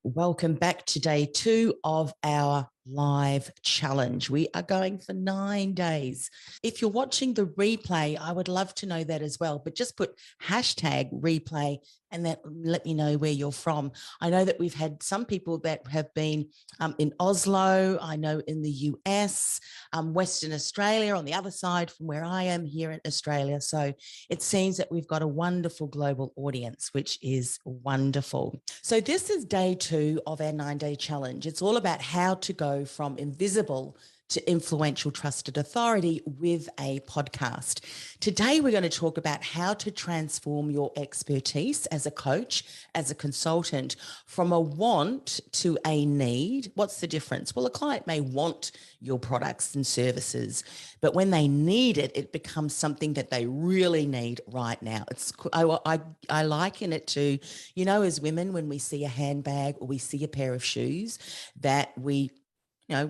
Welcome back to day 2 of our live challenge. We are going for 9 days. If you're watching the replay, I would love to know that as well, but just put hashtag replay and that let me know where you're from. I know that we've had some people that have been in Oslo, I know in the US, Western Australia on the other side from where I am here in Australia. So it seems that we've got a wonderful global audience, which is wonderful. So this is day 2 of our 9-day challenge. It's all about how to go from invisible to influential trusted authority with a podcast. Today, we're going to talk about how to transform your expertise as a coach, as a consultant, from a want to a need. What's the difference? Well, a client may want your products and services, but when they need it, it becomes something that they really need right now. I liken it to, as women, when we see a handbag or we see a pair of shoes that we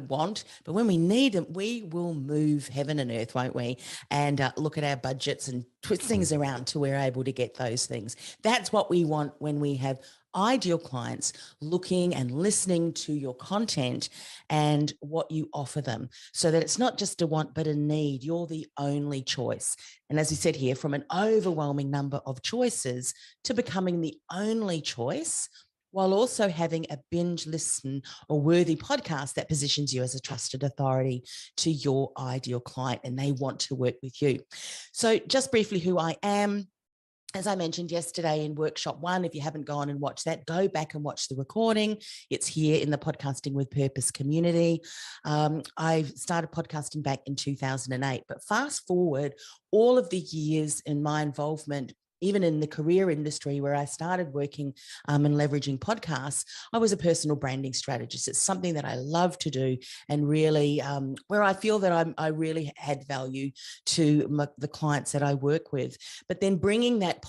want, but when we need them, we will move heaven and earth, won't we? And look at our budgets and twist things around till we're able to get those things. That's what we want when we have ideal clients looking and listening to your content and what you offer them, so that it's not just a want, but a need. You're the only choice. And as we said here, from an overwhelming number of choices to becoming the only choice, while also having a binge listen or worthy podcast that positions you as a trusted authority to your ideal client, and they want to work with you. So just briefly who I am. As I mentioned yesterday in workshop 1, if you haven't gone and watched that, go back and watch the recording. It's here in the Podcasting with Purpose community. I started podcasting back in 2008, but fast forward all of the years in my involvement, even in the career industry where I started working and leveraging podcasts, I was a personal branding strategist. It's something that I love to do, and really where I feel that I really add value to the clients that I work with. But then bringing that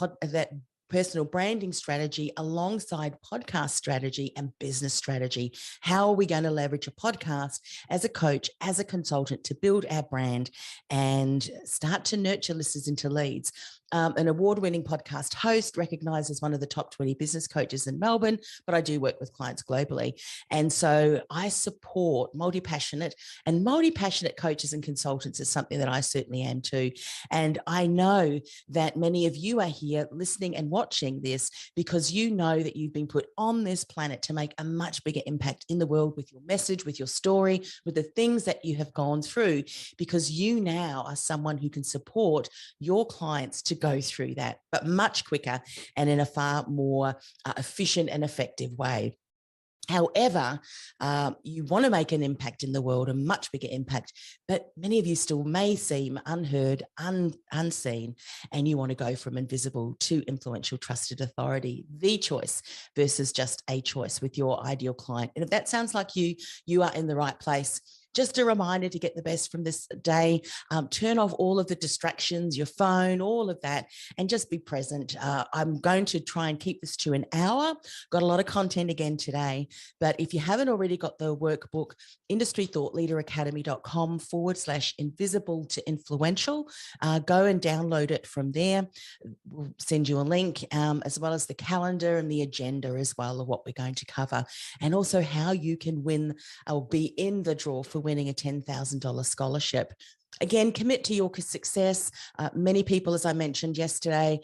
personal branding strategy alongside podcast strategy and business strategy. How are we going to leverage a podcast as a coach, as a consultant, to build our brand and start to nurture listeners into leads? An award-winning podcast host, recognized as one of the top 20 business coaches in Melbourne, but I do work with clients globally. And so I support multi-passionate coaches and consultants is something that I certainly am too. And I know that many of you are here listening and watching this because you know that you've been put on this planet to make a much bigger impact in the world with your message, with your story, with the things that you have gone through, because you now are someone who can support your clients to go through that, but much quicker and in a far more efficient and effective way. However, you want to make an impact in the world, a much bigger impact, but many of you still may seem unheard, unseen, and you want to go from invisible to influential trusted authority, the choice versus just a choice with your ideal client. And if that sounds like you are in the right place. Just a reminder to get the best from this day. Turn off all of the distractions, your phone, all of that, and just be present. I'm going to try and keep this to an hour. Got a lot of content again today, but if you haven't already got the workbook, industrythoughtleaderacademy.com/invisible to influential, go and download it from there. We'll send you a link, as well as the calendar and the agenda as well of what we're going to cover, and also how you can win or be in the draw for winning a $10,000 scholarship. Again, commit to your success. Many people, as I mentioned yesterday,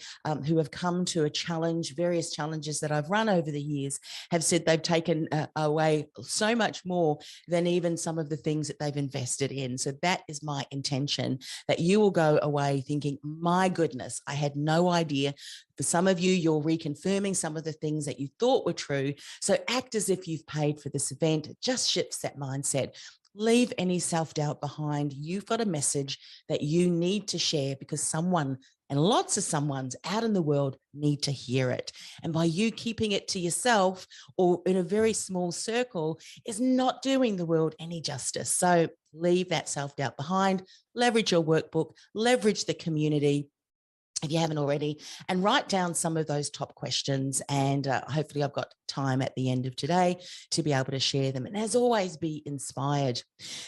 who have come to a challenge, various challenges that I've run over the years, have said they've taken away so much more than even some of the things that they've invested in. So that is my intention, that you will go away thinking, my goodness, I had no idea. For some of you, you're reconfirming some of the things that you thought were true. So act as if you've paid for this event. It just shifts that mindset. Leave any self-doubt behind. You've got a message that you need to share because someone, and lots of someones out in the world, need to hear it. And by you keeping it to yourself or in a very small circle is not doing the world any justice. So leave that self-doubt behind, leverage your workbook, leverage the community, if you haven't already, and write down some of those top questions. And hopefully I've got time at the end of today to be able to share them. And as always, be inspired.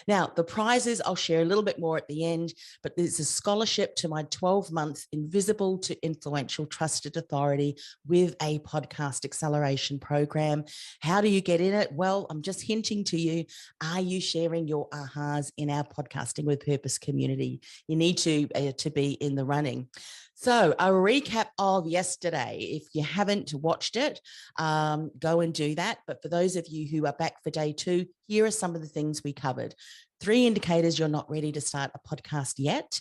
Now, the prizes, I'll share a little bit more at the end, but there's a scholarship to my 12-month Invisible to Influential Trusted Authority with a podcast acceleration program. How do you get in it? Well, I'm just hinting to you, are you sharing your ahas in our Podcasting with Purpose community? You need to be in the running. So a recap of yesterday, if you haven't watched it, go and do that. But for those of you who are back for day 2, here are some of the things we covered. 3 indicators you're not ready to start a podcast yet.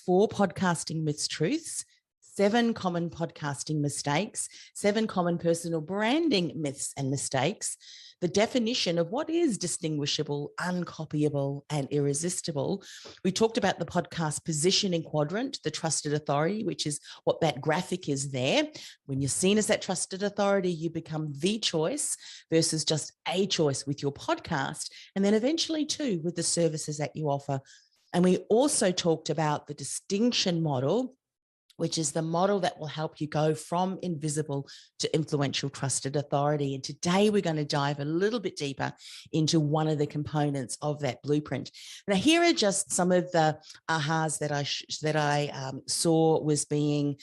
4 podcasting myths, truths. 7 common podcasting mistakes. 7 common personal branding myths and mistakes. The definition of what is distinguishable, uncopyable, and irresistible. We talked about the podcast positioning quadrant, the trusted authority, which is what that graphic is there. When you're seen as that trusted authority, you become the choice versus just a choice with your podcast. And then eventually too, with the services that you offer. And we also talked about the distinction model, which is the model that will help you go from invisible to influential trusted authority. And today we're going to dive a little bit deeper into one of the components of that blueprint. Now, here are just some of the ahas that I saw was being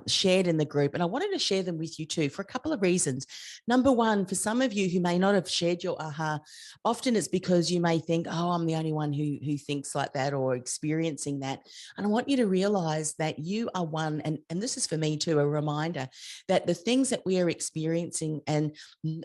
shared in the group. And I wanted to share them with you too for a couple of reasons. Number one, for some of you who may not have shared your aha, often it's because you may think, oh, I'm the only one who thinks like that or experiencing that. And I want you to realize that you are one. And this is for me too, a reminder that the things that we are experiencing, and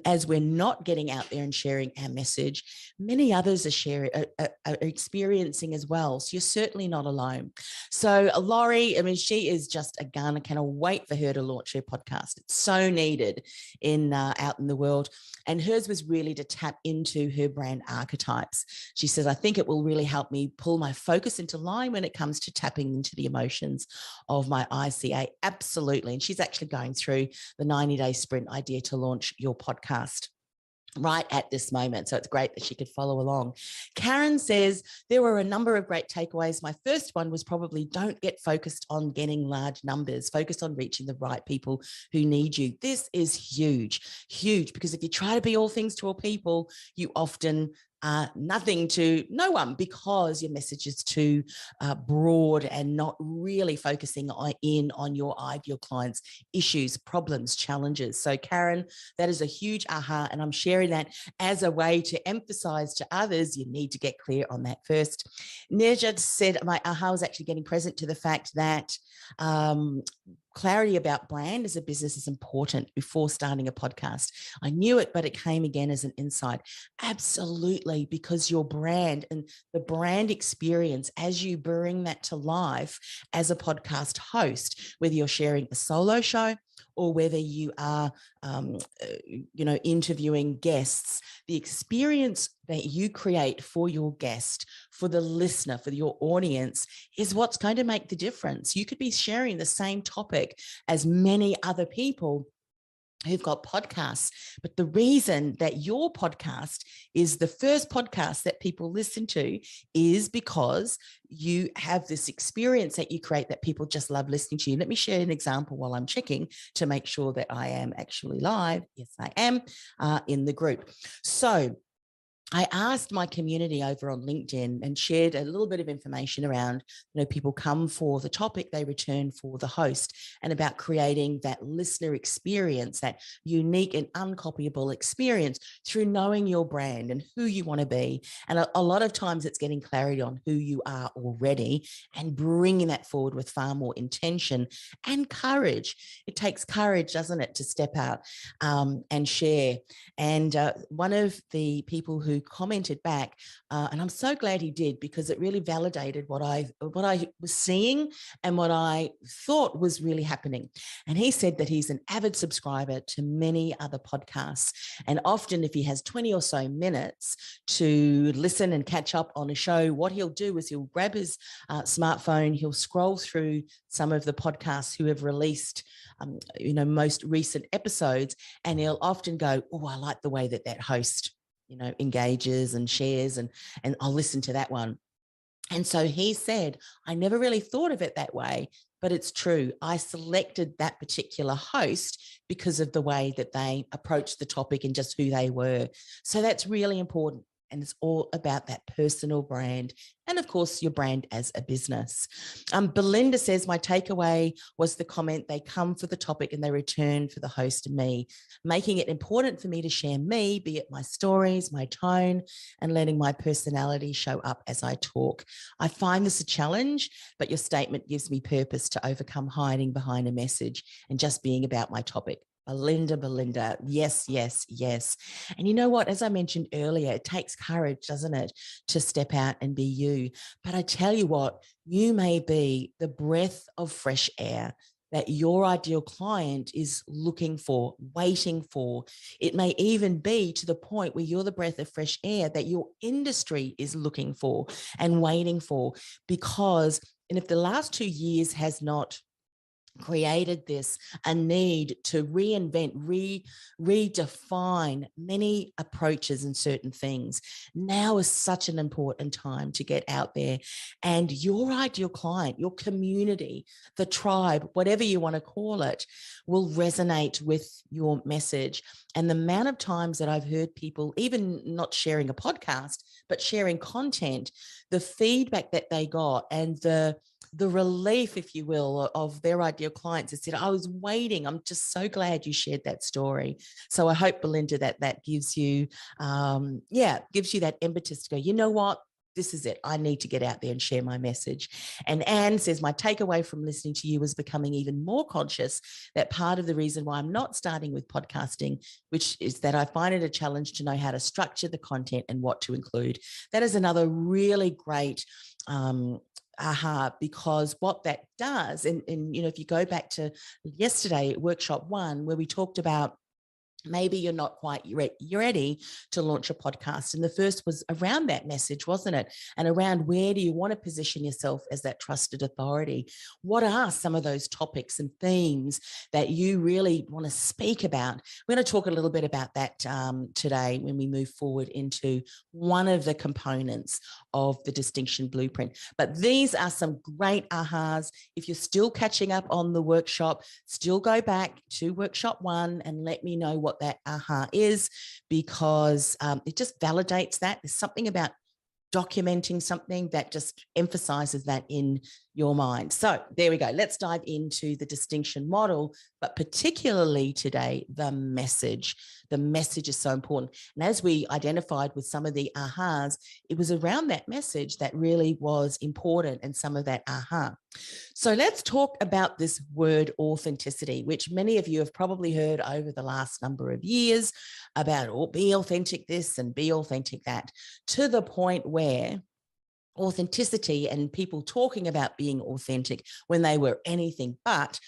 as we're not getting out there and sharing our message, many others are experiencing as well. So you're certainly not alone. So Laurie, I mean, she is just a gun. I cannot wait for her to launch her podcast. It's so needed out in the world. And hers was really to tap into her brand archetypes. She says, I think it will really help me pull my focus into line when it comes to tapping into the emotions of my ICA. Absolutely. And she's actually going through the 90-day sprint idea to launch your podcast right at this moment. So it's great that she could follow along. Karen says, there were a number of great takeaways. My first one was probably don't get focused on getting large numbers, focus on reaching the right people who need you. This is huge, huge, because if you try to be all things to all people, you often nothing to no one, because your message is too broad and not really focusing on your ideal clients' issues, problems, challenges. So Karen, that is a huge aha, and I'm sharing that as a way to emphasize to others, you need to get clear on that first. Nejat said, my aha was actually getting present to the fact that clarity about brand as a business is important before starting a podcast. I knew it, but it came again as an insight. Absolutely, because your brand and the brand experience, as you bring that to life as a podcast host, whether you're sharing a solo show or whether you are, interviewing guests, the experience that you create for your guest, for the listener, for your audience, is what's going to make the difference. You could be sharing the same topic as many other people who've got podcasts, but the reason that your podcast is the first podcast that people listen to is because you have this experience that you create that people just love listening to you. Let me share an example while I'm checking to make sure that I am actually live. Yes, I am in the group. So I asked my community over on LinkedIn and shared a little bit of information around, people come for the topic, they return for the host, and about creating that listener experience, that unique and uncopyable experience through knowing your brand and who you want to be. And a lot of times it's getting clarity on who you are already and bringing that forward with far more intention and courage. It takes courage, doesn't it, to step out and share. And one of the people who commented back, and I'm so glad he did, because it really validated what I was seeing and what I thought was really happening. And he said that he's an avid subscriber to many other podcasts, and often if he has 20 or so minutes to listen and catch up on a show, what he'll do is he'll grab his smartphone, he'll scroll through some of the podcasts who have released most recent episodes, and he'll often go, oh, I like the way that host engages and shares, and I'll listen to that one. And so he said, I never really thought of it that way, but it's true. I selected that particular host because of the way that they approached the topic and just who they were. So that's really important. And it's all about that personal brand and, of course, your brand as a business. Belinda says, my takeaway was the comment, they come for the topic and they return for the host and me, making it important for me to share me, be it my stories, my tone, and letting my personality show up as I talk. I find this a challenge, but your statement gives me purpose to overcome hiding behind a message and just being about my topic. Belinda, yes, yes, yes. And you know what? As I mentioned earlier, it takes courage, doesn't it, to step out and be you. But I tell you what, you may be the breath of fresh air that your ideal client is looking for, waiting for. It may even be to the point where you're the breath of fresh air that your industry is looking for and waiting for. Because, and if the last 2 years has not created this a need to reinvent, redefine many approaches and certain things. Now is such an important time to get out there, and your ideal client, your community, the tribe, whatever you want to call it, will resonate with your message. And the amount of times that I've heard people, even not sharing a podcast, but sharing content, the feedback that they got and the relief, if you will, of their ideal clients that said, I was waiting. I'm just so glad you shared that story. So I hope, Belinda, that gives you, gives you that impetus to go, you know what? This is it. I need to get out there and share my message. And Anne says, my takeaway from listening to you was becoming even more conscious that part of the reason why I'm not starting with podcasting, which is that I find it a challenge to know how to structure the content and what to include. That is another really great because what that does, and you know, if you go back to yesterday, workshop 1, where we talked about maybe you're not quite ready to launch a podcast. And the first was around that message, wasn't it? And around where do you want to position yourself as that trusted authority? What are some of those topics and themes that you really want to speak about? We're going to talk a little bit about that today when we move forward into one of the components of the Distinction Blueprint. But these are some great ahas. If you're still catching up on the workshop, still go back to workshop 1 and let me know what that aha is, because it just validates that. There's something about documenting something that just emphasizes that in your mind. So there we go. Let's dive into the distinction model, but particularly today, the message. The message is so important. And as we identified with some of the ahas, it was around that message that really was important and some of that aha. So let's talk about this word authenticity, which many of you have probably heard over the last number of years about, oh, be authentic this and be authentic that, to the point where authenticity and people talking about being authentic when they were anything but,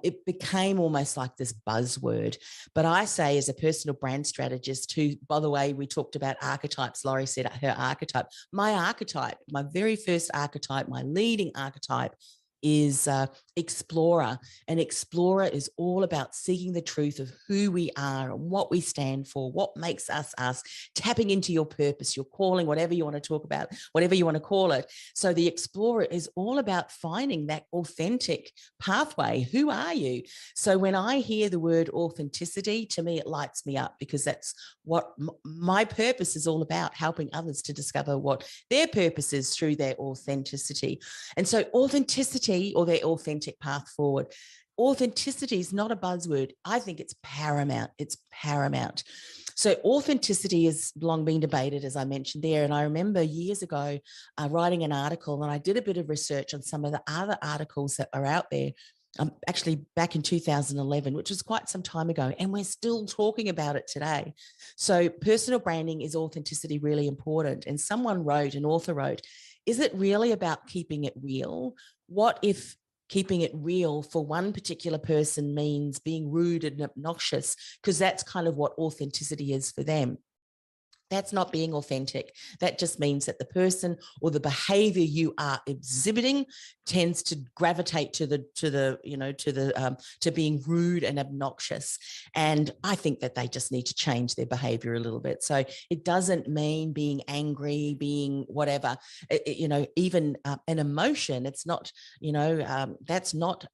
it became almost like this buzzword. But I say, as a personal brand strategist, who, by the way, we talked about archetypes, Laurie said her archetype, my very first archetype, my leading archetype is explorer. And explorer is all about seeking the truth of who we are and what we stand for, what makes us us, tapping into your purpose, your calling, whatever you want to talk about, whatever you want to call it. So the explorer is all about finding that authentic pathway. Who are you? So when I hear the word authenticity, to me, it lights me up, because that's what my purpose is all about, helping others to discover what their purpose is through their authenticity. And so authenticity, or their authentic path forward. Authenticity is not a buzzword. I think it's paramount. It's paramount. So authenticity has long been debated, as I mentioned there. And I remember years ago writing an article, and I did a bit of research on some of the other articles that are out there, actually back in 2011, which was quite some time ago, and we're still talking about it today. So personal branding, is authenticity really important? And someone wrote, an author wrote, is it really about keeping it real? What if keeping it real for one particular person means being rude and obnoxious? Because that's kind of what authenticity is for them. That's not being authentic. That just means that the person or the behavior you are exhibiting tends to gravitate to being rude and obnoxious. And I think that they just need to change their behavior a little bit. So it doesn't mean being angry, being whatever, even an emotion. It's not, that's not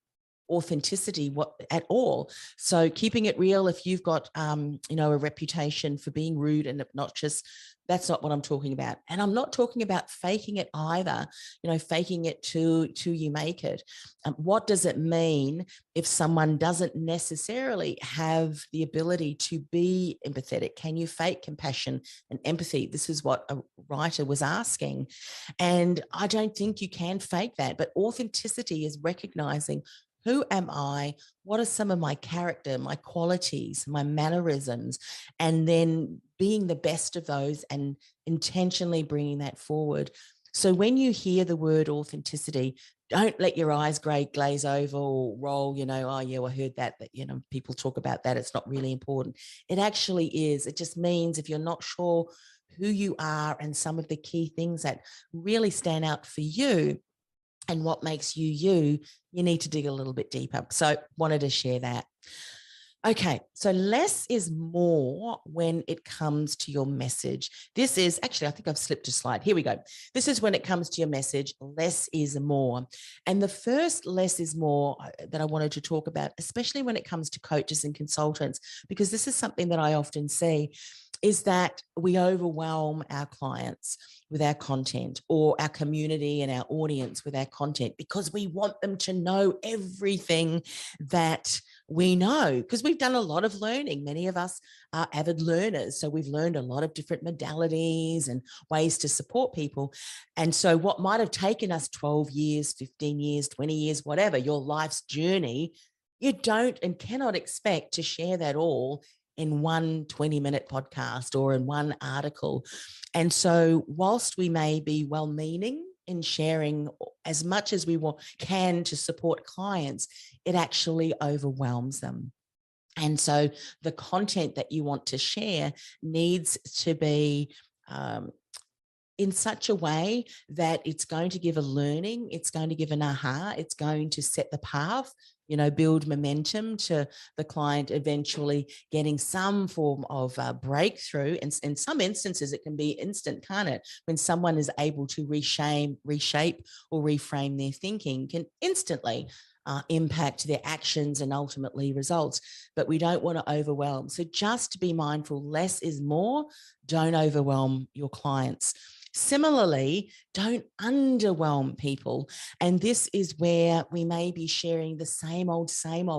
authenticity at all. So keeping it real, if you've got a reputation for being rude and obnoxious, that's not what I'm talking about. And I'm not talking about faking it either, faking it till you make it. What does it mean if someone doesn't necessarily have the ability to be empathetic? Can you fake compassion and empathy? This is what a writer was asking. And I don't think you can fake that, but authenticity is recognizing, who am I? What are some of my character, my qualities, my mannerisms? And then being the best of those and intentionally bringing that forward. So when you hear the word authenticity, don't let your eyes glaze over or roll, oh, yeah, I heard that, people talk about that. It's not really important. It actually is. It just means if you're not sure who you are and some of the key things that really stand out for you, and what makes you need to dig a little bit deeper. So wanted to share that. Okay, so less is more when it comes to your message. This is actually, I think I've slipped a slide. Here we go. This is when it comes to your message, less is more. And the first less is more that I wanted to talk about, especially when it comes to coaches and consultants, because this is something that I often see, is that we overwhelm our clients with our content, or our community and our audience with our content, because we want them to know everything that we know, because we've done a lot of learning. Many of us are avid learners. So we've learned a lot of different modalities and ways to support people. And so what might have taken us 12 years, 15 years, 20 years, whatever, your life's journey, you don't and cannot expect to share that all in one 20-minute podcast or in one article. And so whilst we may be well-meaning in sharing as much as we can to support clients, it actually overwhelms them. And so the content that you want to share needs to be in such a way that it's going to give a learning, it's going to give an aha, it's going to set the path, build momentum to the client eventually getting some form of breakthrough. And in some instances, it can be instant, can't it? When someone is able to reshape or reframe their thinking, can instantly impact their actions and ultimately results. But we don't want to overwhelm. So just be mindful, less is more. Don't overwhelm your clients. Similarly, don't underwhelm people. And this is where we may be sharing the same old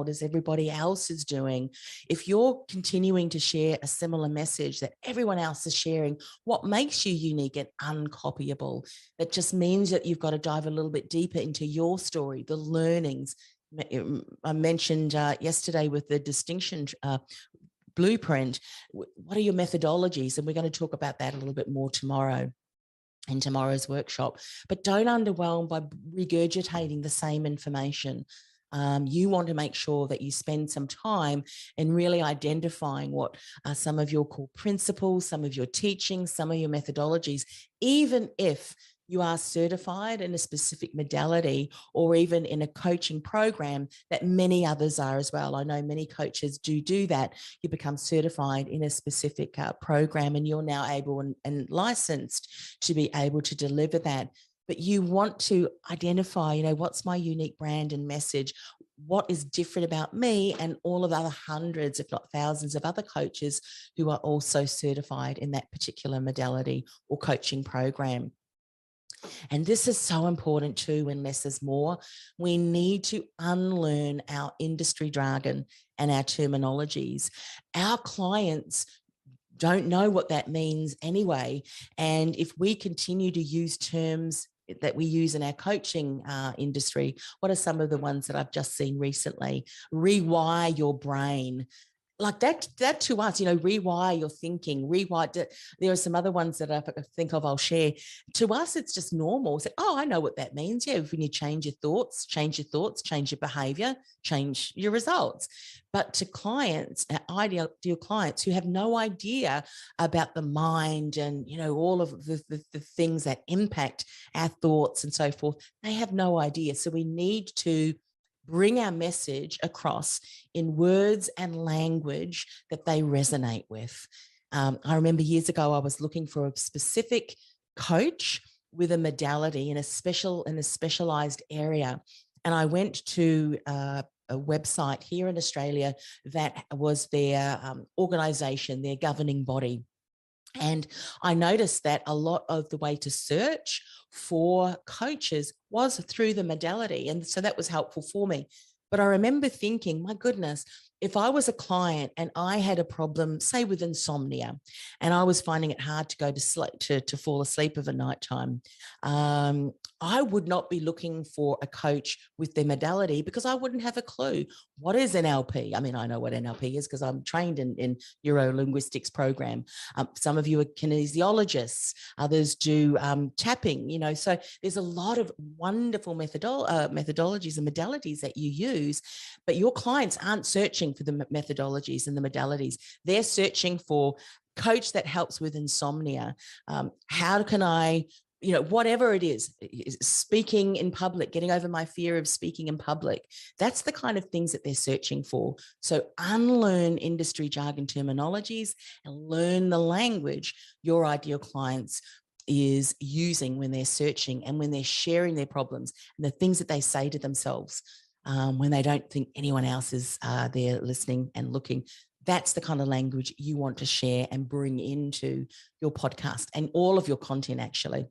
as everybody else is doing. If you're continuing to share a similar message that everyone else is sharing, what makes you unique and uncopyable? That just means that you've got to dive a little bit deeper into your story, the learnings. I mentioned yesterday with the distinction blueprint, what are your methodologies? And we're going to talk about that a little bit more tomorrow in tomorrow's workshop. But don't underwhelm by regurgitating the same information. You want to make sure that you spend some time in really identifying what are some of your core principles, some of your teachings, some of your methodologies, even if you are certified in a specific modality or even in a coaching program that many others are as well. I know many coaches do that. You become certified in a specific program, and you're now able and licensed to be able to deliver that. But you want to identify, what's my unique brand and message? What is different about me and all of the other hundreds, if not thousands of other coaches who are also certified in that particular modality or coaching program? And this is so important too, when less is more. We need to unlearn our industry jargon and our terminologies. Our clients don't know what that means anyway. And if we continue to use terms that we use in our coaching industry, what are some of the ones that I've just seen recently? Rewire your brain. like that to us, rewire your thinking, there are some other ones that I think of, I'll share. To us, it's just normal. It's like, oh, I know what that means. Yeah, when you change your thoughts, change your behavior, change your results. But to clients, ideal clients who have no idea about the mind and, all of the things that impact our thoughts and so forth, they have no idea. So we need to bring our message across in words and language that they resonate with. I remember years ago, I was looking for a specific coach with a modality in a specialized area. And I went to a website here in Australia that was their organization, their governing body. And I noticed that a lot of the way to search for coaches was through the modality. And so that was helpful for me. But I remember thinking, my goodness, if I was a client and I had a problem, say with insomnia, and I was finding it hard to go to sleep, to fall asleep of a nighttime, I would not be looking for a coach with their modality because I wouldn't have a clue. What is NLP? I mean, I know what NLP is because I'm trained in neuro-linguistics program. Some of you are kinesiologists, others do tapping, so there's a lot of wonderful methodologies and modalities that you use, but your clients aren't searching for the methodologies and the modalities. They're searching for coach that helps with insomnia. How can I, whatever it is, speaking in public, getting over my fear of speaking in public. That's the kind of things that they're searching for. So unlearn industry jargon terminologies and learn the language your ideal clients is using when they're searching and when they're sharing their problems and the things that they say to themselves when they don't think anyone else is there listening and looking. That's the kind of language you want to share and bring into your podcast and all of your content, actually.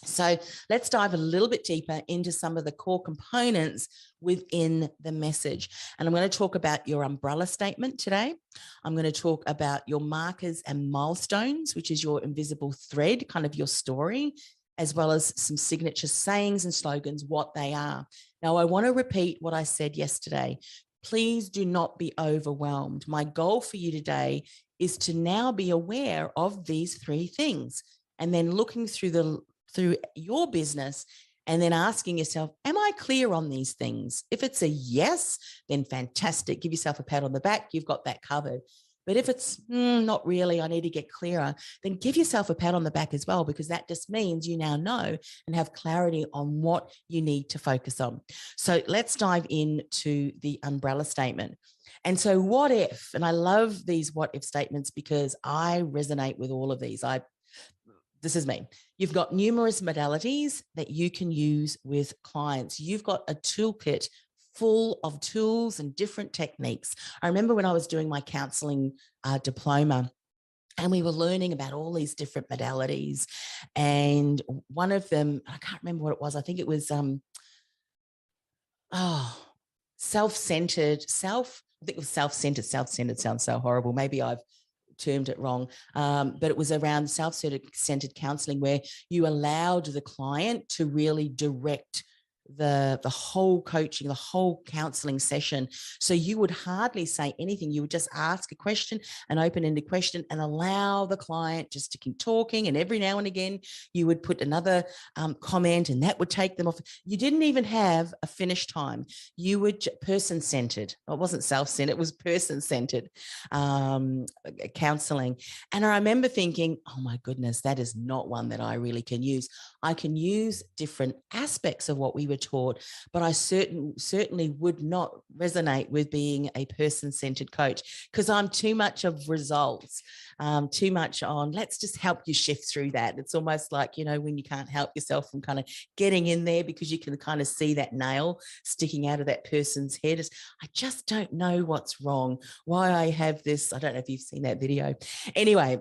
So let's dive a little bit deeper into some of the core components within the message. And I'm going to talk about your umbrella statement today. I'm going to talk about your markers and milestones, which is your invisible thread, kind of your story, as well as some signature sayings and slogans, what they are. Now, I want to repeat what I said yesterday. Please do not be overwhelmed. My goal for you today is to now be aware of these three things and then looking through your business and then asking yourself, am I clear on these things? If it's a yes, then fantastic. Give yourself a pat on the back. You've got that covered. But if it's not really, I need to get clearer, then give yourself a pat on the back as well, because that just means you now know and have clarity on what you need to focus on. So let's dive into the umbrella statement. And so what if, and I love these what if statements because I resonate with all of these. This is me. You've got numerous modalities that you can use with clients. You've got a toolkit full of tools and different techniques. I remember when I was doing my counseling diploma, and we were learning about all these different modalities. And one of them, I can't remember what it was. I think it was self-centered. I think it was self-centered. Self-centered sounds so horrible. Maybe I've termed it wrong, but it was around self-centered counseling, where you allowed the client to really direct the whole coaching, the whole counseling session. So you would hardly say anything. You would just ask a question, an open-ended question, and allow the client just to keep talking. And every now and again, you would put another comment, and that would take them off. You didn't even have a finish time. You were person-centered. It wasn't self-centered. It was person-centered counseling. And I remember thinking, oh my goodness, that is not one that I really can use. I can use different aspects of what we were taught, but I certainly would not resonate with being a person-centered coach, because I'm too much of results, too much on let's just help you shift through that. It's almost like, when you can't help yourself from kind of getting in there because you can kind of see that nail sticking out of that person's head. I just don't know what's wrong, why I have this. I don't know if you've seen that video. Anyway,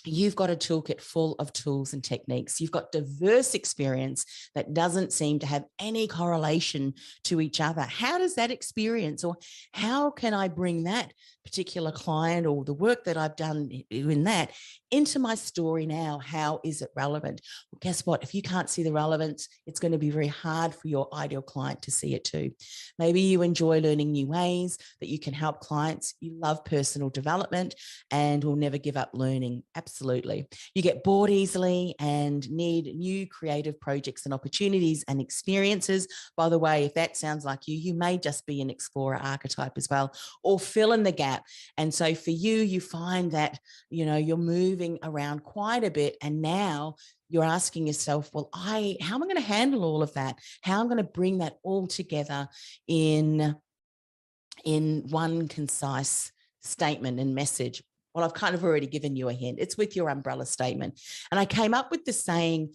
you've got a toolkit full of tools and techniques. You've got diverse experience that doesn't seem to have any correlation to each other. How does that experience, or how can I bring that particular client or the work that I've done in that into my story now. How is it relevant? Well, guess what? If you can't see the relevance, it's going to be very hard for your ideal client to see it too. Maybe you enjoy learning new ways that you can help clients. You love personal development and will never give up learning. Absolutely. You get bored easily and need new creative projects and opportunities and experiences. By the way, if that sounds like you may just be an explorer archetype as well, or fill in the gap. And so for you, you find that, you're moving around quite a bit. And now you're asking yourself, well, how am I going to handle all of that? How am I going to bring that all together in one concise statement and message? Well, I've kind of already given you a hint. It's with your umbrella statement. And I came up with the saying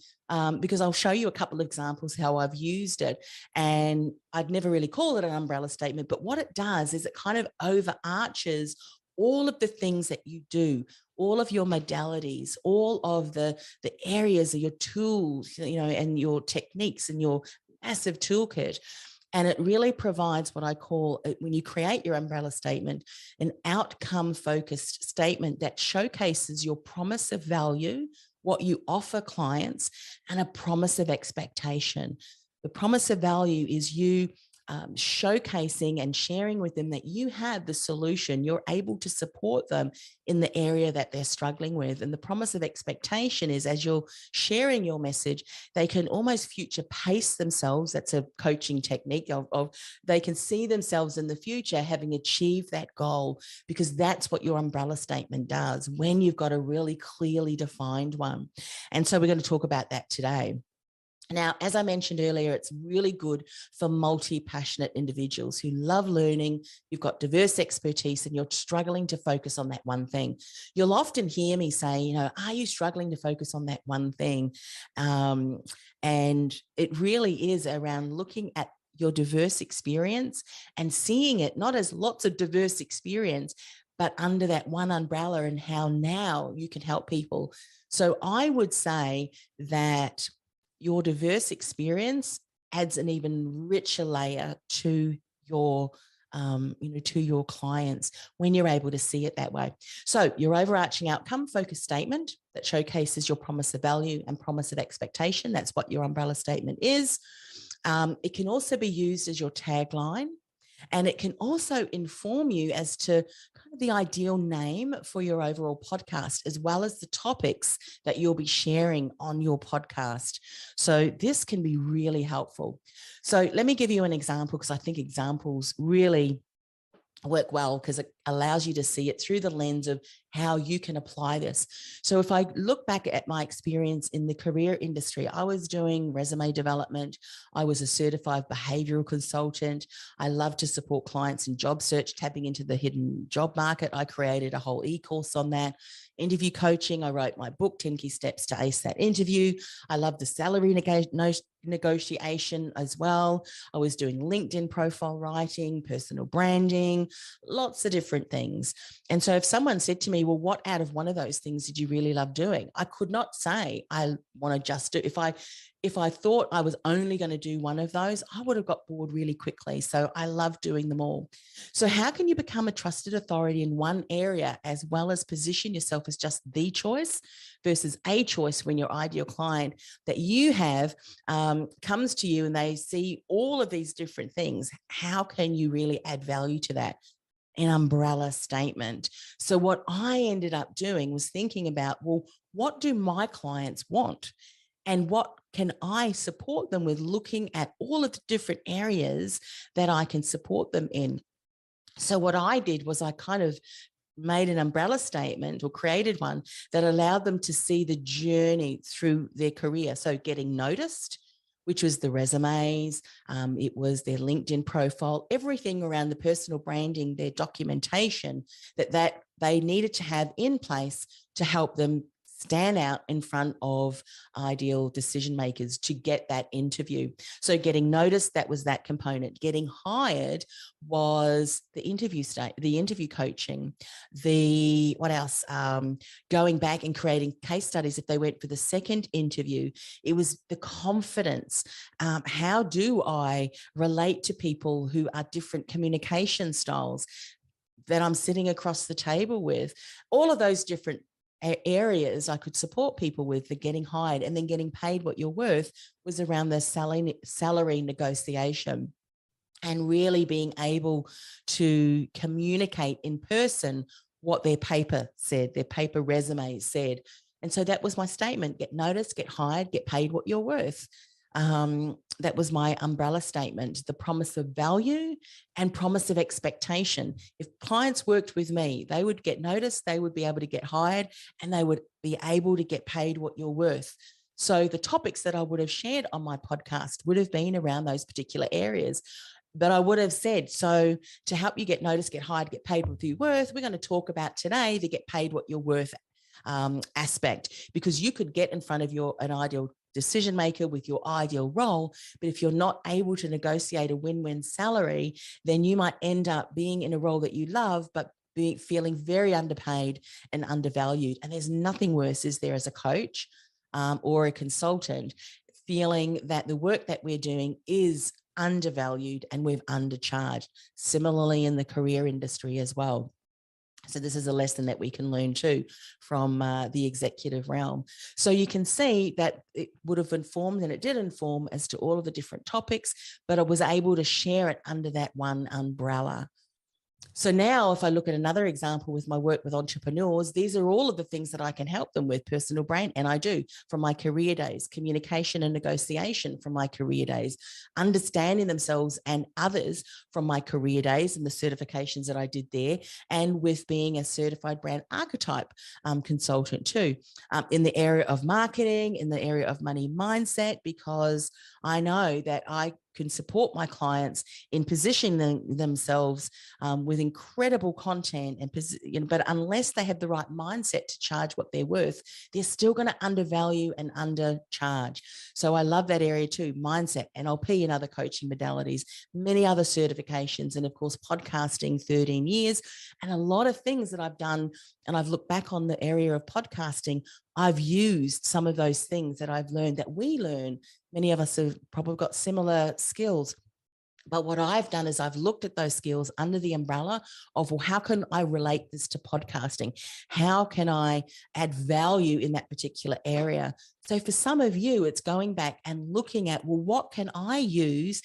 because I'll show you a couple of examples how I've used it. And I'd never really call it an umbrella statement, but what it does is it kind of overarches all of the things that you do, all of your modalities, all of the areas of your tools, and your techniques and your massive toolkit. And it really provides what I call, when you create your umbrella statement, an outcome-focused statement that showcases your promise of value, what you offer clients, and a promise of expectation. The promise of value is you showcasing and sharing with them that you have the solution. You're able to support them in the area that they're struggling with. And the promise of expectation is, as you're sharing your message, they can almost future pace themselves. That's a coaching technique of they can see themselves in the future having achieved that goal, because that's what your umbrella statement does when you've got a really clearly defined one. And so we're going to talk about that today. Now, as I mentioned earlier, it's really good for multi-passionate individuals who love learning. You've got diverse expertise and you're struggling to focus on that one thing. You'll often hear me say, are you struggling to focus on that one thing? And it really is around looking at your diverse experience and seeing it not as lots of diverse experience, but under that one umbrella, and how now you can help people. So I would say that your diverse experience adds an even richer layer to your to your clients when you're able to see it that way. So your overarching outcome focused statement that showcases your promise of value and promise of expectation. That's what your umbrella statement is. It can also be used as your tagline. And it can also inform you as to kind of the ideal name for your overall podcast, as well as the topics that you'll be sharing on your podcast. So this can be really helpful. So let me give you an example, because I think examples really work well, because it allows you to see it through the lens of how you can apply this. So if I look back at my experience in the career industry, I was doing resume development. I was a certified behavioral consultant. I love to support clients in job search, tapping into the hidden job market. I created a whole e-course on that. Interview coaching. I wrote my book, 10 Key Steps to Ace That Interview. I love the salary negotiation as well. I was doing LinkedIn profile writing, personal branding, lots of different things. And so if someone said to me, well, what out of one of those things did you really love doing? I could not say I want to just do. If I thought I was only going to do one of those, I would have got bored really quickly. So I love doing them all. So how can you become a trusted authority in one area, as well as position yourself as just the choice versus a choice when your ideal client that you have comes to you and they see all of these different things? How can you really add value to that? An umbrella statement. So what I ended up doing was thinking about, well, what do my clients want? And what can I support them with, looking at all of the different areas that I can support them in? So what I did was I kind of made an umbrella statement, or created one, that allowed them to see the journey through their career. So getting noticed, which was the resumes, it was their LinkedIn profile, everything around the personal branding, their documentation that they needed to have in place to help them stand out in front of ideal decision makers to get that interview. So getting noticed, that was that component. Getting hired was the interview the interview coaching. What else? Going back and creating case studies if they went for the second interview. It was the confidence. How do I relate to people who are different communication styles? that I'm sitting across the table with. All of those different areas I could support people with, the getting hired and then getting paid what you're worth, was around the salary negotiation, and really being able to communicate in person what their paper said, their paper resume said. And so that was my statement: get noticed, get hired, get paid what you're worth. That was my umbrella statement: the promise of value and promise of expectation. If clients worked with me, they would get noticed, they would be able to get hired, and they would be able to get paid what you're worth. So the topics that I would have shared on my podcast would have been around those particular areas. But I would have said, so to help you get noticed, get hired, get paid what you're worth, we're going to talk about today the get paid what you're worth aspect, because you could get in front of an ideal decision maker with your ideal role, but if you're not able to negotiate a win-win salary, then you might end up being in a role that you love, but feeling very underpaid and undervalued. And there's nothing worse, is there, as a coach or a consultant, feeling that the work that we're doing is undervalued and we've undercharged. Similarly in the career industry as well. So this is a lesson that we can learn too from the executive realm. So you can see that it would have informed, and it did inform, as to all of the different topics, but I was able to share it under that one umbrella. So now if I look at another example with my work with entrepreneurs, these are all of the things that I can help them with: personal brand, and I do, from my career days, communication and negotiation from my career days, understanding themselves and others from my career days and the certifications that I did there, and with being a certified brand archetype consultant too, in the area of marketing, in the area of money mindset, because I know that I can support my clients in positioning themselves with incredible content, but unless they have the right mindset to charge what they're worth, they're still going to undervalue and undercharge. So I love that area too: mindset, NLP and other coaching modalities, many other certifications, and of course podcasting, 13 years, and a lot of things that I've done. And I've looked back on the area of podcasting, I've used some of those things that I've learned, that we learn. Many of us have probably got similar skills. But what I've done is I've looked at those skills under the umbrella of, well, how can I relate this to podcasting? How can I add value in that particular area? So for some of you, it's going back and looking at, well, what can I use?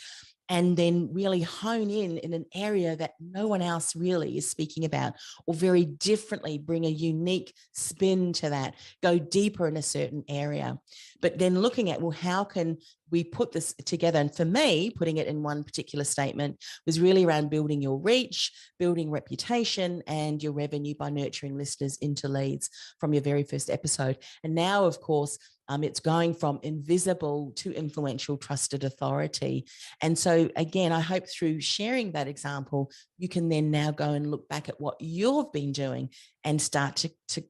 And then really hone in an area that no one else really is speaking about, or very differently, bring a unique spin to that, go deeper in a certain area. But then looking at, well, how can we put this together? And for me, putting it in one particular statement was really around building your reach, building reputation, and your revenue by nurturing listeners into leads from your very first episode. And now, of course, it's going from invisible to influential, trusted authority. And so again, I hope through sharing that example, you can then now go and look back at what you've been doing and start to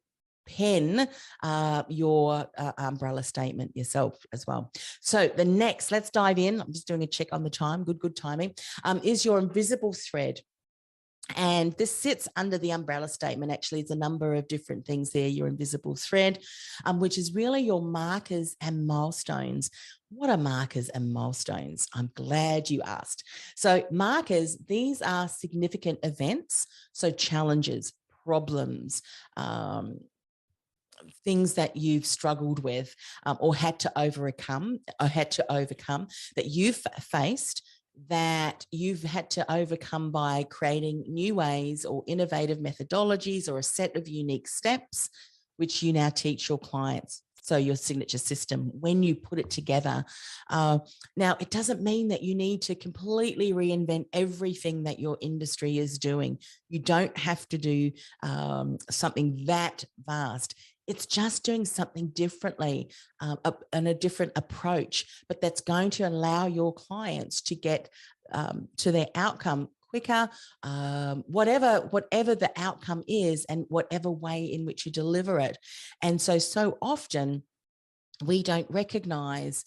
pen your umbrella statement yourself as well. So the next, let's dive in. I'm just doing a check on the time. Good timing. Is your invisible thread. And this sits under the umbrella statement. Actually, it's a number of different things there. Your invisible thread, which is really your markers and milestones. What are markers and milestones? I'm glad you asked. So markers, these are significant events. So challenges, problems, things that you've struggled with or had to overcome that you've faced, that you've had to overcome by creating new ways or innovative methodologies or a set of unique steps, which you now teach your clients. So your signature system, when you put it together. Now, it doesn't mean that you need to completely reinvent everything that your industry is doing. You don't have to do something that vast. It's just doing something differently and a different approach, but that's going to allow your clients to get to their outcome quicker, whatever the outcome is and whatever way in which you deliver it. And so often we don't recognize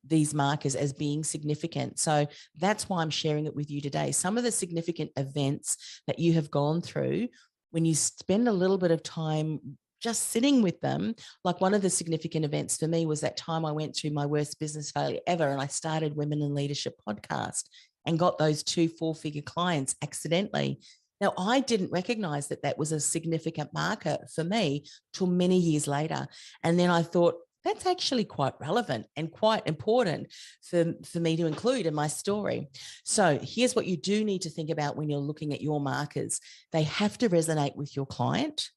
these markers as being significant. So that's why I'm sharing it with you today. Some of the significant events that you have gone through, when you spend a little bit of time just sitting with them. Like one of the significant events for me was that time I went through my worst business failure ever, and I started Women in Leadership podcast and got those 2 4-figure clients accidentally. Now, I didn't recognize that that was a significant marker for me till many years later. And then I thought, that's actually quite relevant and quite important for me to include in my story. So here's what you do need to think about when you're looking at your markers. They have to resonate with your client,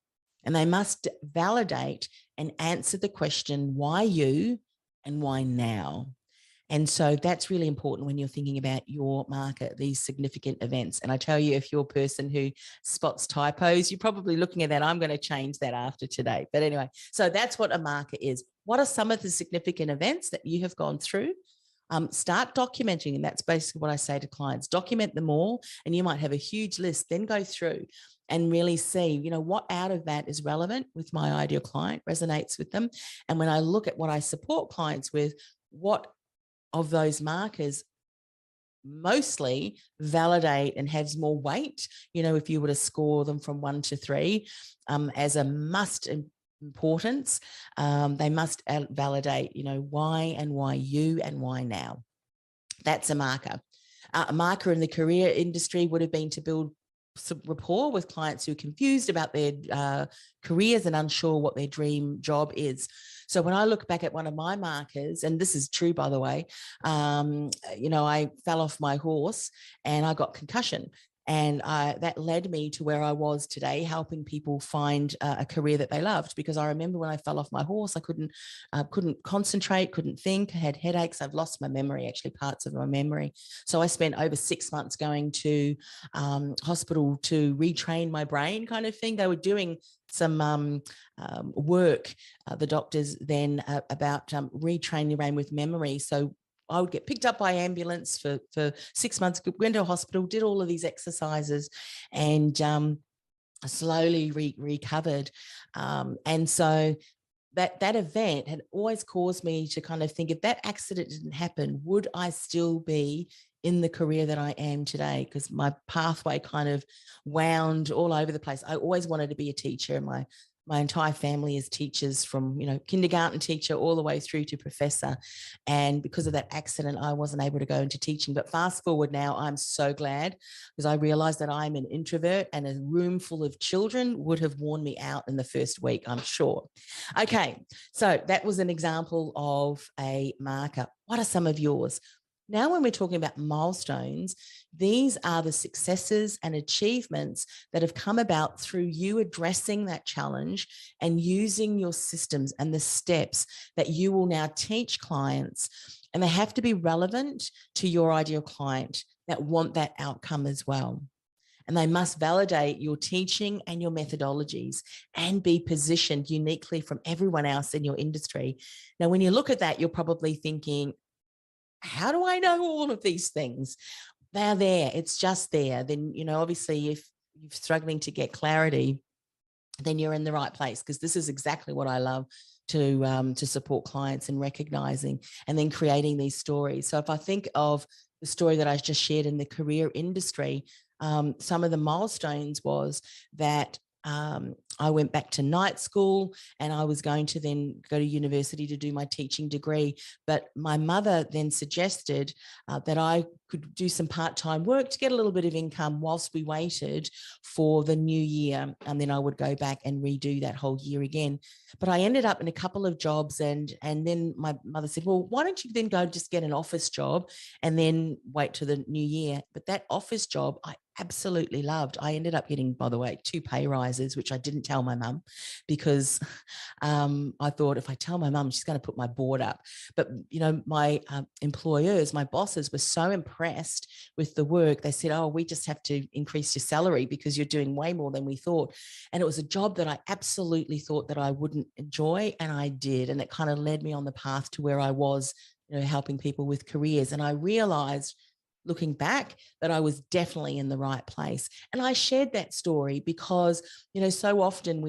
and they must validate and answer the question, why you and why now? And so that's really important when you're thinking about your market, these significant events. And I tell you, if you're a person who spots typos, you're probably looking at that. I'm going to change that after today. But anyway, so that's what a market is. What are some of the significant events that you have gone through? Start documenting, and that's basically what I say to clients. Document them all, and you might have a huge list. Then go through and really see, what out of that is relevant with my ideal client, resonates with them. And when I look at what I support clients with, what of those markers mostly validate and has more weight, if you were to score them from 1 to 3 as a must importance, they must validate, why and why you and why now. That's a marker. A marker in the career industry would have been to build some rapport with clients who are confused about their careers and unsure what their dream job is. So when I look back at one of my markers, and this is true, by the way, I fell off my horse and I got concussion. And that led me to where I was today, helping people find a career that they loved. Because I remember when I fell off my horse, I couldn't concentrate, couldn't think, I had headaches. I've lost my memory, actually parts of my memory. So I spent over 6 months going to hospital to retrain my brain, kind of thing. They were doing some work, the doctors then, about retraining your brain with memory. So I would get picked up by ambulance for 6 months, went to a hospital, did all of these exercises, and slowly recovered. And so that event had always caused me to kind of think, if that accident didn't happen, would I still be in the career that I am today? Because my pathway kind of wound all over the place. I always wanted to be a teacher. My entire family is teachers, from kindergarten teacher all the way through to professor. And because of that accident, I wasn't able to go into teaching. But fast forward now, I'm so glad, because I realized that I'm an introvert, and a room full of children would have worn me out in the first week, I'm sure. Okay, so that was an example of a marker. What are some of yours? Now, when we're talking about milestones, these are the successes and achievements that have come about through you addressing that challenge and using your systems and the steps that you will now teach clients. And they have to be relevant to your ideal client that want that outcome as well. And they must validate your teaching and your methodologies and be positioned uniquely from everyone else in your industry. Now, when you look at that, you're probably thinking, how do I know all of these things? They're there. It's just there. Then, obviously, if you're struggling to get clarity, then you're in the right place, because this is exactly what I love to support clients in recognizing and then creating these stories. So if I think of the story that I just shared in the career industry, some of the milestones was that I went back to night school, and I was going to then go to university to do my teaching degree. But my mother then suggested that I could do some part-time work to get a little bit of income whilst we waited for the new year. And then I would go back and redo that whole year again. But I ended up in a couple of jobs, and then my mother said, well, why don't you then go just get an office job and then wait till the new year? But that office job, I absolutely loved. I ended up getting, by the way, 2 pay rises, which I didn't tell my mum, because I thought, if I tell my mum, she's going to put my board up. But, my employers, my bosses were so impressed with the work. They said, oh, we just have to increase your salary because you're doing way more than we thought. And it was a job that I absolutely thought that I wouldn't enjoy, and I did. And it kind of led me on the path to where I was, helping people with careers. And I realized, looking back, that I was definitely in the right place. And I shared that story because, so often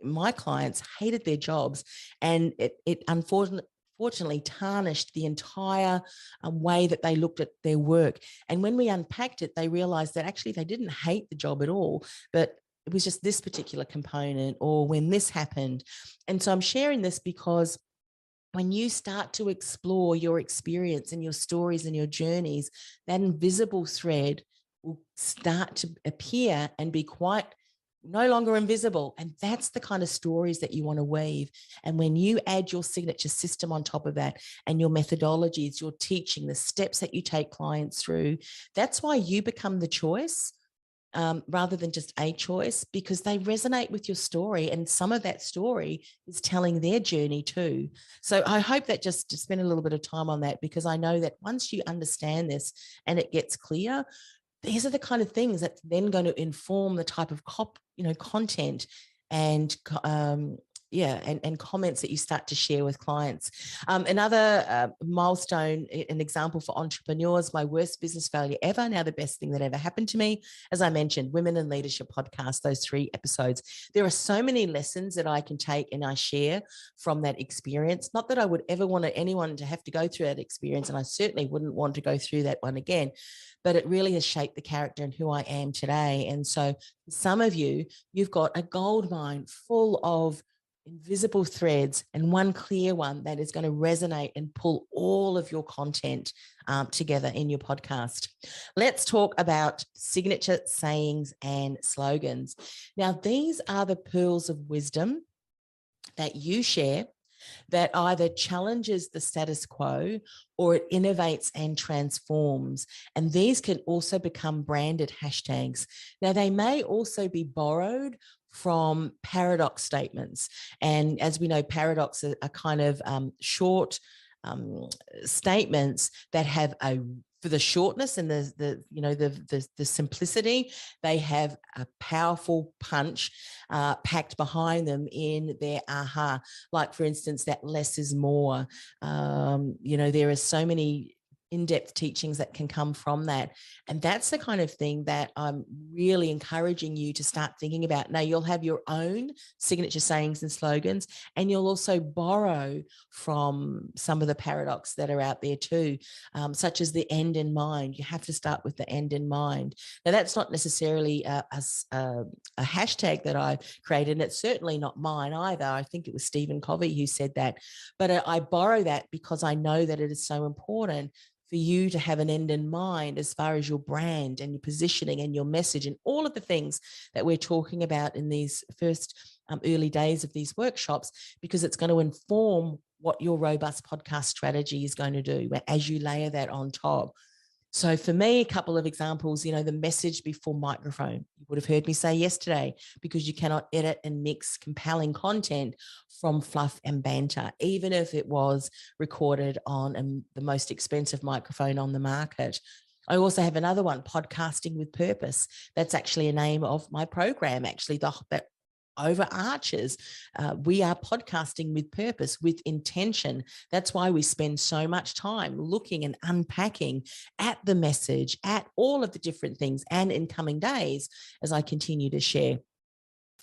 my clients hated their jobs, and it unfortunately tarnished the entire way that they looked at their work. And when we unpacked it, they realized that actually they didn't hate the job at all, but it was just this particular component, or when this happened. And so I'm sharing this because when you start to explore your experience and your stories and your journeys, that invisible thread will start to appear and be quite no longer invisible. And that's the kind of stories that you want to weave. And when you add your signature system on top of that and your methodologies, your teaching, the steps that you take clients through, that's why you become the choice. Rather than just a choice, because they resonate with your story, and some of that story is telling their journey too. So I hope that just to spend a little bit of time on that, because I know that once you understand this and it gets clear, these are the kind of things that's then going to inform the type of content and and comments that you start to share with clients. Another milestone, an example for entrepreneurs, my worst business failure ever, now the best thing that ever happened to me. As I mentioned, Women in Leadership podcast, those 3 episodes. There are so many lessons that I can take and I share from that experience. Not that I would ever want anyone to have to go through that experience, and I certainly wouldn't want to go through that one again, but it really has shaped the character and who I am today. And so some of you, you've got a gold mine full of invisible threads and one clear one that is going to resonate and pull all of your content together in your podcast. Let's talk about signature sayings and slogans. Now, these are the pearls of wisdom that you share that either challenges the status quo or it innovates and transforms. And these can also become branded hashtags. Now, they may also be borrowed from paradox statements. And as we know, paradox are kind of short statements that have for the shortness and the simplicity, they have a powerful punch packed behind them in their aha. Like, for instance, that less is more. There are so many in-depth teachings that can come from that. And that's the kind of thing that I'm really encouraging you to start thinking about. Now, you'll have your own signature sayings and slogans, and you'll also borrow from some of the paradox that are out there too, such as the end in mind. You have to start with the end in mind. Now, that's not necessarily a hashtag that I created, and it's certainly not mine either. I think it was Stephen Covey who said that. But I borrow that because I know that it is so important for you to have an end in mind as far as your brand and your positioning and your message and all of the things that we're talking about in these first early days of these workshops, because it's going to inform what your robust podcast strategy is going to do as you layer that on top. So for me, a couple of examples, the message before microphone. You would have heard me say yesterday, because you cannot edit and mix compelling content from fluff and banter, even if it was recorded on the most expensive microphone on the market. I also have another one, Podcasting with Purpose. That's actually a name of my program, actually, that overarches. We are podcasting with purpose, with intention. That's why we spend so much time looking and unpacking at the message, at all of the different things. And in coming days, as I continue to share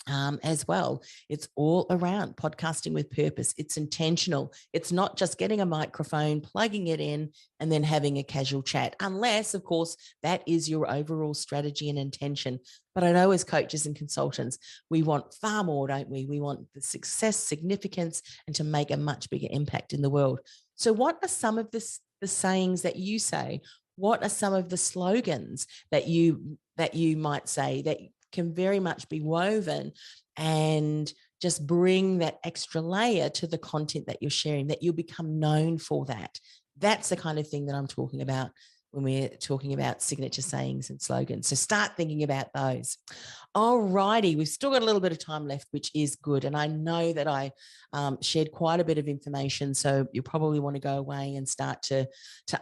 as well, it's all around podcasting with purpose. It's intentional. It's not just getting a microphone, plugging it in, and then having a casual chat, unless, of course, that is your overall strategy and intention. But I know as coaches and consultants, we want far more, don't we? We want the success, significance, and to make a much bigger impact in the world. So what are some of the sayings that you say? What are some of the slogans that you might say that can very much be woven and just bring that extra layer to the content that you're sharing, that you'll become known for that? That's the kind of thing that I'm talking about when we're talking about signature sayings and slogans. So start thinking about those. All righty, we've still got a little bit of time left, which is good. And I know that I shared quite a bit of information, so you probably want to go away and start to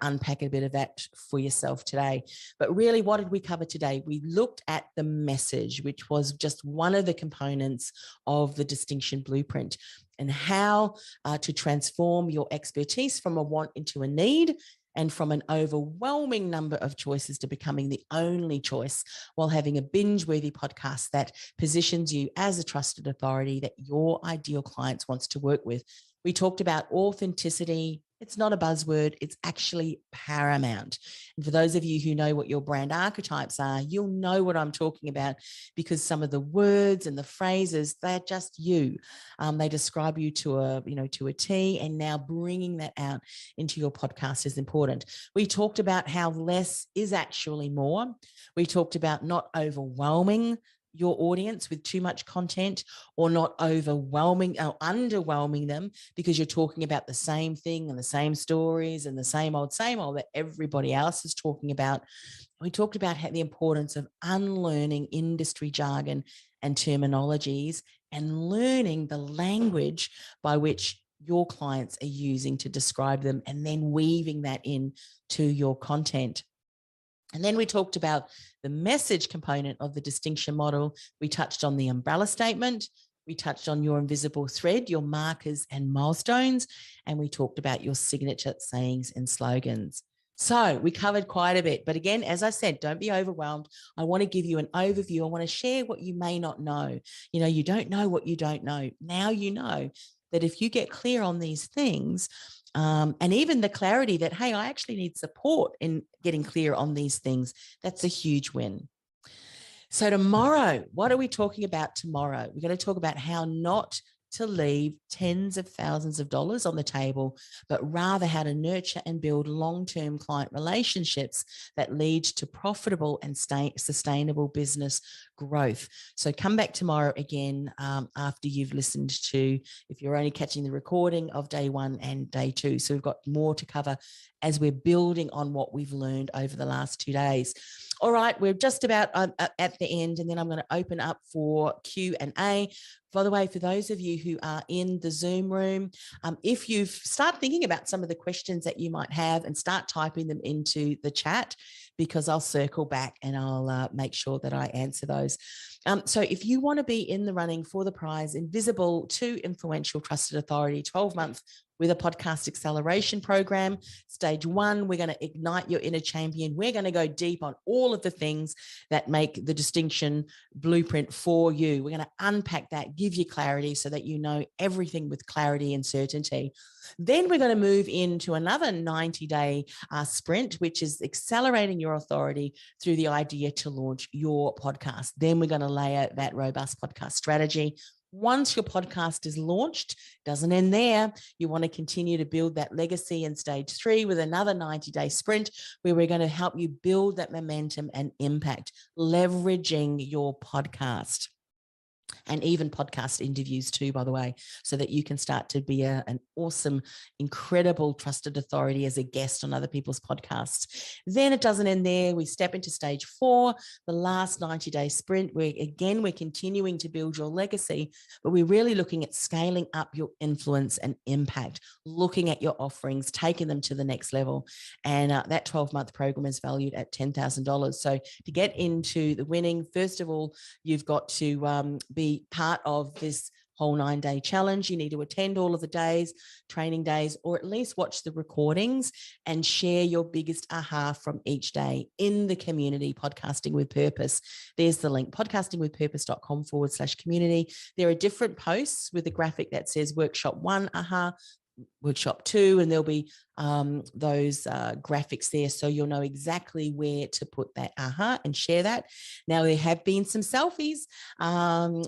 unpack a bit of that for yourself today. But really, what did we cover today? We looked at the message, which was just one of the components of the distinction blueprint, and how to transform your expertise from a want into a need, and from an overwhelming number of choices to becoming the only choice, while having a binge-worthy podcast that positions you as a trusted authority that your ideal clients wants to work with. We talked about authenticity, It's not a buzzword. It's actually paramount. And for those of you who know what your brand archetypes are, you'll know what I'm talking about, because some of the words and the phrases, they're just you. They describe you to a T, and now bringing that out into your podcast is important. We talked about how less is actually more. We talked about not overwhelming your audience with too much content, or not overwhelming or underwhelming them because you're talking about the same thing and the same stories and the same old that everybody else is talking about. We talked about the importance of unlearning industry jargon and terminologies and learning the language by which your clients are using to describe them, and then weaving that in to your content. And then we talked about the message component of the distinction model. We touched on the umbrella statement. We touched on your invisible thread, your markers and milestones. And we talked about your signature sayings and slogans. So we covered quite a bit. But again, as I said, don't be overwhelmed. I want to give you an overview. I want to share what you may not know. You don't know what you don't know. Now you know that if you get clear on these things, and even the clarity that, hey, I actually need support in getting clear on these things, that's a huge win. So tomorrow, what are we talking about tomorrow? We're going to talk about how not to leave tens of thousands of dollars on the table, but rather how to nurture and build long-term client relationships that lead to profitable and sustainable business growth. So come back tomorrow again after you've listened to, if you're only catching the recording of day 1 and day 2. So we've got more to cover as we're building on what we've learned over the last 2 days. All right, we're just about at the end, and then I'm going to open up for Q&A. By the way, for those of you who are in the Zoom room, if you start thinking about some of the questions that you might have and start typing them into the chat, because I'll circle back and I'll make sure that I answer those. So if you want to be in the running for the prize, Invisible to Influential Trusted Authority, 12-month with a podcast acceleration program. Stage 1, we're going to ignite your inner champion. We're going to go deep on all of the things that make the distinction blueprint for you. We're going to unpack that, give you clarity so that you know everything with clarity and certainty. Then we're going to move into another 90-day sprint, which is accelerating your authority through the idea to launch your podcast. Then we're going to lay out that robust podcast strategy. Once your podcast is launched, doesn't end there. You want to continue to build that legacy in stage 3 with another 90-day sprint, where we're going to help you build that momentum and impact, leveraging your podcast. And even podcast interviews too, by the way, so that you can start to be an awesome, incredible, trusted authority as a guest on other people's podcasts. Then it doesn't end there. We step into stage 4, the last 90-day sprint, where again, we're continuing to build your legacy, but we're really looking at scaling up your influence and impact, looking at your offerings, taking them to the next level. And that 12-month program is valued at $10,000. So to get into the winning, first of all, you've got to be part of this whole 9-day challenge. You need to attend all of the days, training days, or at least watch the recordings and share your biggest aha from each day in the community, Podcasting with Purpose. There's the link, podcastingwithpurpose.com/community. There are different posts with a graphic that says workshop 1 aha, workshop 2, and there'll be those graphics there, so you'll know exactly where to put that aha and share that. Now, there have been some selfies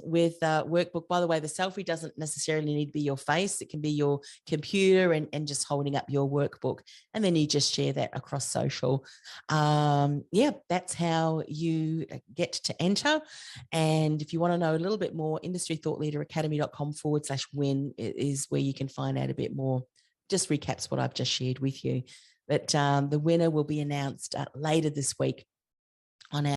with workbook. By the way, the selfie doesn't necessarily need to be your face. It can be your computer and just holding up your workbook, and then you just share that across social. That's how you get to enter. And if you want to know a little bit more, industrythoughtleaderacademy.com/win is where you can find out a bit more. Just recaps what I've just shared with you. But the winner will be announced later this week on our